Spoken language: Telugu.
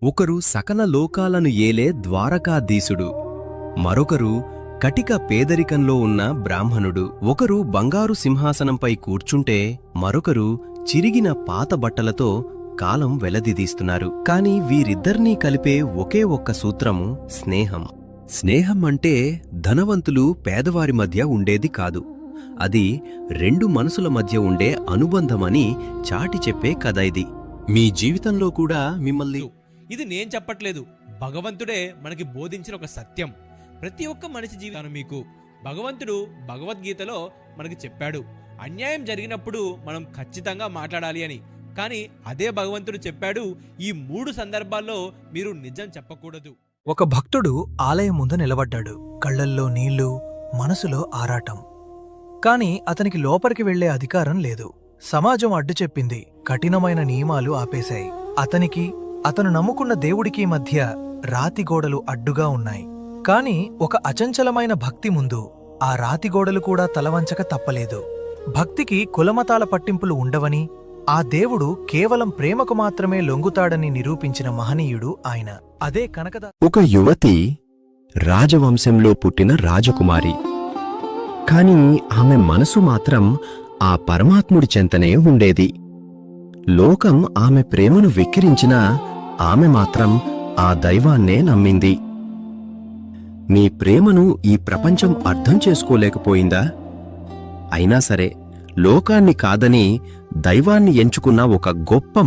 ఒకరు సకల లోకాలను ఏలే ద్వారకాధీశుడు, మరొకరు కటిక పేదరికంలో ఉన్న బ్రాహ్మణుడు. ఒకరు బంగారు సింహాసనంపై కూర్చుంటే మరొకరు చిరిగిన పాత బట్టలతో కాలం వెలదిదీస్తున్నారు. కాని వీరిద్దర్నీ కలిపే ఒకే ఒక్క సూత్రము స్నేహం. స్నేహం అంటే ధనవంతులు పేదవారి మధ్య ఉండేది కాదు, అది రెండు మనసుల మధ్య ఉండే అనుబంధమని చాటి చెప్పే కథ ఇది. మీ జీవితంలో కూడా మిమ్మల్ని ఇది నేను చెప్పట్లేదు, భగవంతుడే మనకి బోధించిన ఒక సత్యం. ప్రతి ఒక్క మనిషి జీవితాన్ని మీకు భగవంతుడు భగవద్గీతలో మనకి చెప్పాడు, అన్యాయం జరిగినప్పుడు మనం ఖచ్చితంగా మాట్లాడాలి అని. కానీ అదే భగవంతుడు చెప్పాడు, ఈ 3 సందర్భాల్లో మీరు నిజం చెప్పకూడదు. ఒక భక్తుడు ఆలయం ముందు నిలబడ్డాడు. కళ్లల్లో నీళ్లు, మనసులో ఆరాటం. కాని అతనికి లోపలికి వెళ్లే అధికారం లేదు. సమాజం అడ్డు చెప్పింది, కఠినమైన నియమాలు ఆపేశాయి. అతనికి, అతను నమ్ముకున్న దేవుడికి మధ్య రాతిగోడలు అడ్డుగా ఉన్నాయి. కాని ఒక అచంచలమైన భక్తి ముందు ఆ రాతిగోడలు కూడా తలవంచక తప్పలేదు. భక్తికి కులమతాల పట్టింపులు ఉండవని, ఆ దేవుడు కేవలం ప్రేమకు మాత్రమే లొంగుతాడని నిరూపించిన మహనీయుడు ఆయన. అదే కనకదా. ఒక యువతి రాజవంశంలో పుట్టిన రాజకుమారి. కాని ఆమె మనసు మాత్రం ఆ పరమాత్ముడి చెంతనే ఉండేది. లోకం ఆమె ప్రేమను వెక్కిరించినా ఆమె మాత్రం ఆ దైవాన్నే నమ్మింది. నీ ప్రేమను ఈ ప్రపంచం అర్థం చేసుకోలేకపోయిందా? అయినా సరే లోకాన్ని కాదని దైవాన్ని ఎంచుకున్న ఒక గొప్ప